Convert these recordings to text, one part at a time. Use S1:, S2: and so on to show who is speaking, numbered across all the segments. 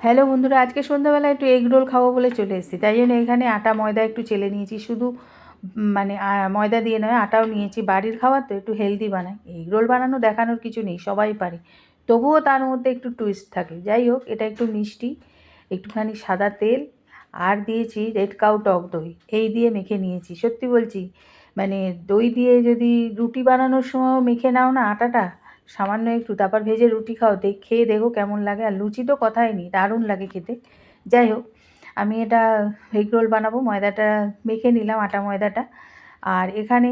S1: Hello বন্ধুরা, আজকে সন্ধ্যাবেলা একটু এগ রোল খাবো বলে চলে এসেছি। তাই জন্য এখানে আটা ময়দা একটু চেলে নিয়েছি। শুধু মানে ময়দা দিয়ে নয়, আটাও নিয়েছি। বাড়ির খাবার তো একটু হেলদি বানাই। এগ রোল বানানো দেখানোর কিছু নেই, সবাই পারে। তবুও তার মধ্যে একটু টুইস্ট থাকে। যাই হোক, এটা একটু মিষ্টি, একটুখানি সাদা তেল, আর দিয়েছি রেড কাউ টক দই। এই দিয়ে মেখে নিয়েছি। সত্যি বলছি, মানে দই দিয়ে যদি রুটি বানানোর সময় মেখে নাও না আটাটা সামান্য একটু, তারপর ভেজে রুটি খাও, খেয়ে দেখো কেমন লাগে। আর লুচি তো কথাই নেই, দারুণ লাগে খেতে। যাই হোক, আমি এটা এগ রোল বানাবো। ময়দাটা মেখে নিলাম, আটা ময়দাটা। আর এখানে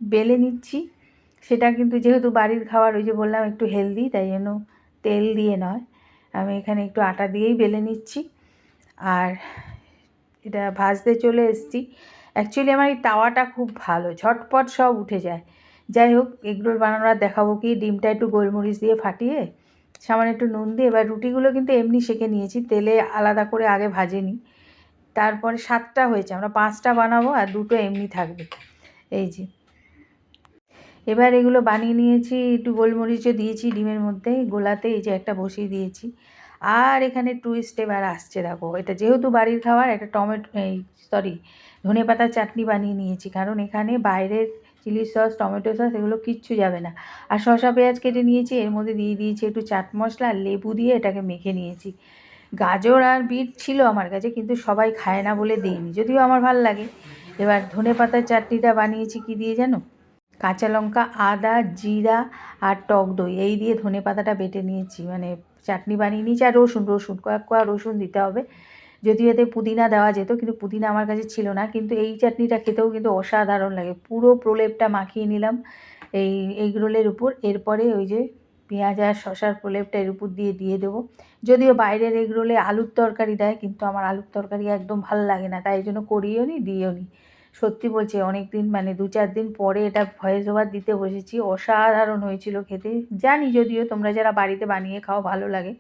S1: বেলে নিচ্ছি। সেটা কিন্তু যেহেতু বাড়ির খাবার, ওই যে বললাম একটু হেলদি, তাই জন্য তেল দিয়ে নয়, আমি এখানে একটু আটা দিয়েই বেলে নিচ্ছি। আর এটা ভাজতে চলে এসেছি। অ্যাকচুয়ালি আমার এই তাওয়াটা খুব ভালো, ঝটপট সব উঠে যায়। যাই হোক, এগরোল বানানোর দেখাবো কি, ডিমটা একটু গোলমরিচ দিয়ে ফাটিয়ে সামান্য একটু নুন দিয়ে, এবার রুটিগুলো কিন্তু এমনি সেঁকে নিয়েছি, তেলে আলাদা করে আগে ভাজেনি। তারপরে 7টা হয়েছে, আমরা 5টা বানাবো আর 2টো এমনি থাকবে। এই যে এবার এগুলো বানিয়ে নিয়েছি, একটু গোলমরিচও দিয়েছি ডিমের মধ্যে গোলাতে, এই যে একটা বসিয়ে দিয়েছি। আর এখানে টুইস্ট এবার আসছে, দেখো এটা যেহেতু বাড়ির খাবার, একটা ধনেপাতার চাটনি বানিয়ে নিয়েছি, কারণ এখানে বাইরের চিলি সস, টমেটো সস এগুলো কিচ্ছু যাবে না। আর শসা পেঁয়াজ কেটে নিয়েছি, এর মধ্যে দিয়ে দিয়েছি একটু চাট মশলা আর লেবু দিয়ে এটাকে মেখে নিয়েছি। গাজর আর বিট ছিল আমার কাছে, কিন্তু সবাই খায় না বলে দিইনি, যদিও আমার ভাল লাগে। এবার ধনেপাতার চাটনিটা বানিয়েছি কি দিয়ে জানো, কাঁচা লঙ্কা, আদা, জিরা আর টক দই এই দিয়ে ধনেপাতাটা বেটে নিয়েছি, মানে চাটনি বানিয়ে নিয়েছি। আর রসুন কয়েক কোয়া রসুন দিতে হবে। যদিও এতে পুদিনা দেওয়া যেত, কিন্তু পুদিনা আমার কাছে ছিল না। কিন্তু এই চাটনিটা খেতেও কিন্তু অসাধারণ লাগে। পুরো প্রলেপটা মাখিয়ে নিলাম এই এগরোলের উপর। এরপরে ওই যে পেঁয়াজ আর শসার প্রলেপটা এর উপর দিয়ে দেবো। যদিও বাইরের এগরোলে আলুর তরকারি দেয়, কিন্তু আমার আলুর তরকারি একদম ভালো লাগে না, তাই জন্য করিও নি, দিও নি। সত্যি বলছি, অনেক দিন মানে 2-4 দিন পরে এটা ভয়েস ওভার দিতে বসেছি। অসাধারণ হয়েছিল খেতে। জানি যদিও তোমরা যারা বাড়িতে বানিয়ে খাও ভালো লাগে,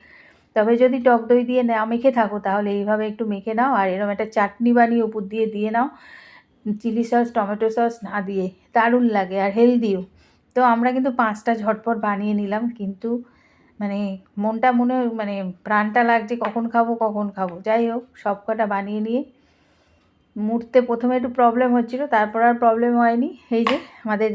S1: তবে যদি টক দই দিয়ে না মেখে থাকো তাহলে এইভাবে একটু মেখে নাও, আর এরকম একটা চাটনি বানিয়ে উপর দিয়ে নাও, চিলি সস, টমেটো সস না দিয়ে। দারুণ লাগে আর হেলদিও। তো আমরা কিন্তু 5টা ঝটপট বানিয়ে নিলাম, কিন্তু মানে মানে প্রাণটা লাগছে কখন খাবো কখন খাবো। যাই হোক, সব কটা বানিয়ে নিয়ে মুড়তে প্রথমে একটু প্রবলেম হচ্ছিলো, তারপর আর প্রবলেম হয়নি। এই যে আমাদের